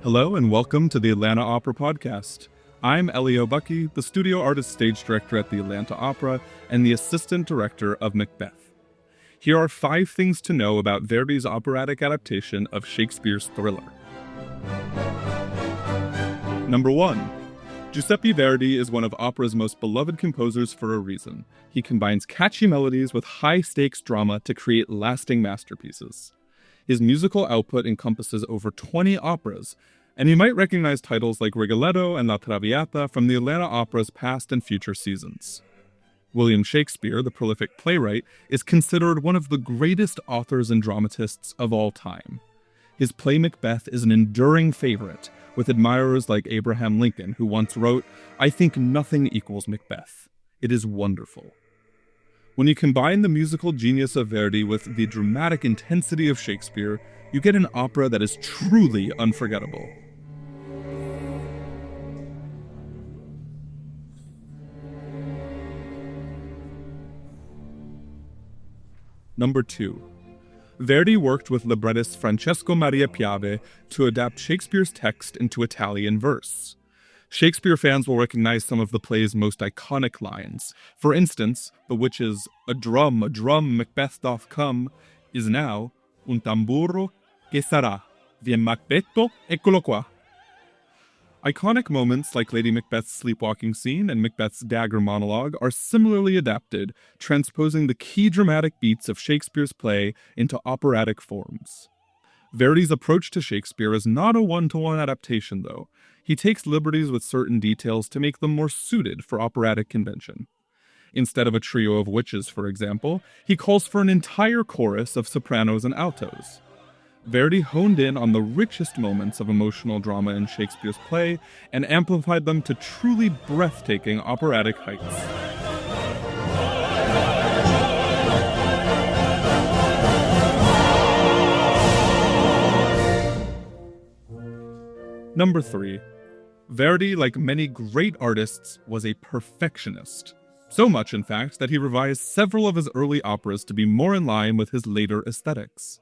Hello and welcome to the Atlanta Opera Podcast. I'm Elio Bucky, the studio artist stage director at the Atlanta Opera and the assistant director of Macbeth. Here are 5 things to know about Verdi's operatic adaptation of Shakespeare's Thriller. Number 1. Giuseppe Verdi is one of opera's most beloved composers for a reason. He combines catchy melodies with high-stakes drama to create lasting masterpieces. His musical output encompasses over 20 operas, and you might recognize titles like Rigoletto and La Traviata from the Atlanta Opera's past and future seasons. William Shakespeare, the prolific playwright, is considered one of the greatest authors and dramatists of all time. His play Macbeth is an enduring favorite, with admirers like Abraham Lincoln, who once wrote, "I think nothing equals Macbeth. It is wonderful." When you combine the musical genius of Verdi with the dramatic intensity of Shakespeare, you get an opera that is truly unforgettable. Number 2. Verdi worked with librettist Francesco Maria Piave to adapt Shakespeare's text into Italian verse. Shakespeare fans will recognize some of the play's most iconic lines. For instance, the witch's a drum, Macbeth doth come," is now "un tamburo che sarà, vien Macbetto, eccolo qua." Iconic moments like Lady Macbeth's sleepwalking scene and Macbeth's dagger monologue are similarly adapted, transposing the key dramatic beats of Shakespeare's play into operatic forms. Verdi's approach to Shakespeare is not a one-to-one adaptation, though. He takes liberties with certain details to make them more suited for operatic convention. Instead of a trio of witches, for example, he calls for an entire chorus of sopranos and altos. Verdi honed in on the richest moments of emotional drama in Shakespeare's play and amplified them to truly breathtaking operatic heights. Number 3. Verdi, like many great artists, was a perfectionist. So much, in fact, that he revised several of his early operas to be more in line with his later aesthetics.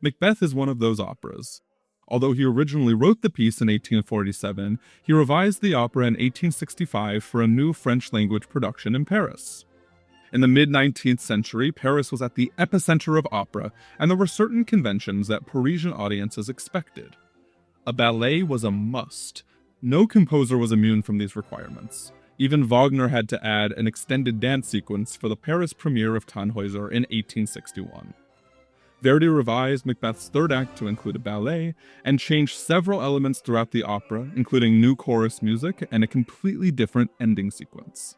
Macbeth is one of those operas. Although he originally wrote the piece in 1847, he revised the opera in 1865 for a new French-language production in Paris. In the mid-19th century, Paris was at the epicenter of opera, and there were certain conventions that Parisian audiences expected. A ballet was a must. No composer was immune from these requirements. Even Wagner had to add an extended dance sequence for the Paris premiere of Tannhäuser in 1861. Verdi revised Macbeth's third act to include a ballet, and changed several elements throughout the opera, including new chorus music and a completely different ending sequence.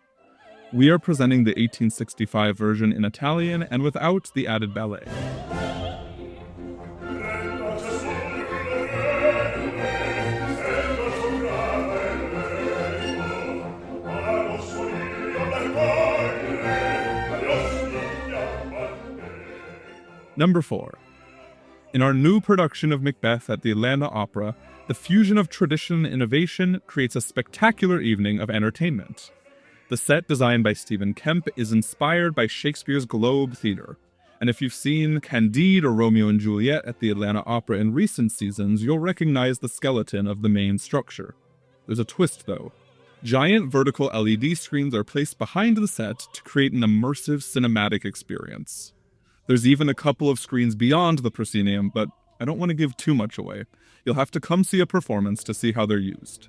We are presenting the 1865 version in Italian and without the added ballet. Number 4. In our new production of Macbeth at the Atlanta Opera, the fusion of tradition and innovation creates a spectacular evening of entertainment. The set, designed by Stephen Kemp, is inspired by Shakespeare's Globe Theatre. And if you've seen Candide or Romeo and Juliet at the Atlanta Opera in recent seasons, you'll recognize the skeleton of the main structure. There's a twist, though. Giant vertical LED screens are placed behind the set to create an immersive cinematic experience. There's even a couple of screens beyond the proscenium, but I don't want to give too much away. You'll have to come see a performance to see how they're used.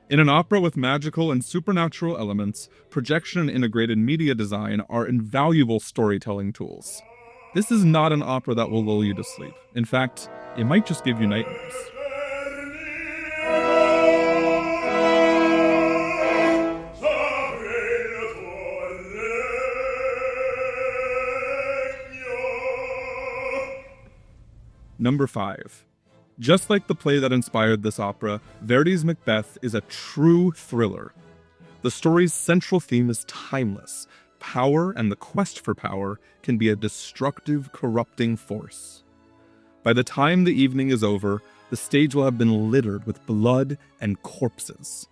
In an opera with magical and supernatural elements, projection and integrated media design are invaluable storytelling tools. This is not an opera that will lull you to sleep. In fact, it might just give you nightmares. Number 5. Just like the play that inspired this opera, Verdi's Macbeth is a true thriller. The story's central theme is timeless. Power and the quest for power can be a destructive, corrupting force. By the time the evening is over, the stage will have been littered with blood and corpses.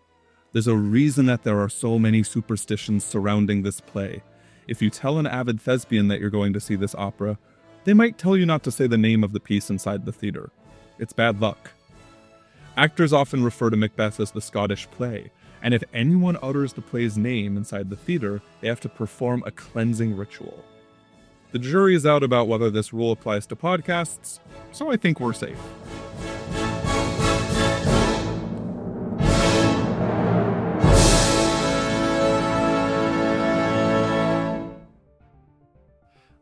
There's a reason that there are so many superstitions surrounding this play. If you tell an avid thespian that you're going to see this opera, they might tell you not to say the name of the piece inside the theater. It's bad luck. Actors often refer to Macbeth as the Scottish play, and if anyone utters the play's name inside the theater, they have to perform a cleansing ritual. The jury is out about whether this rule applies to podcasts, so I think we're safe.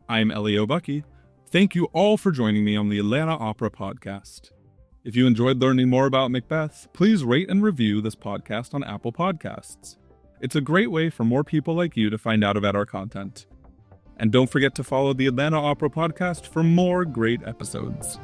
I'm Elio Bucky. Thank you all for joining me on the Atlanta Opera Podcast. If you enjoyed learning more about Macbeth, please rate and review this podcast on Apple Podcasts. It's a great way for more people like you to find out about our content. And don't forget to follow the Atlanta Opera Podcast for more great episodes.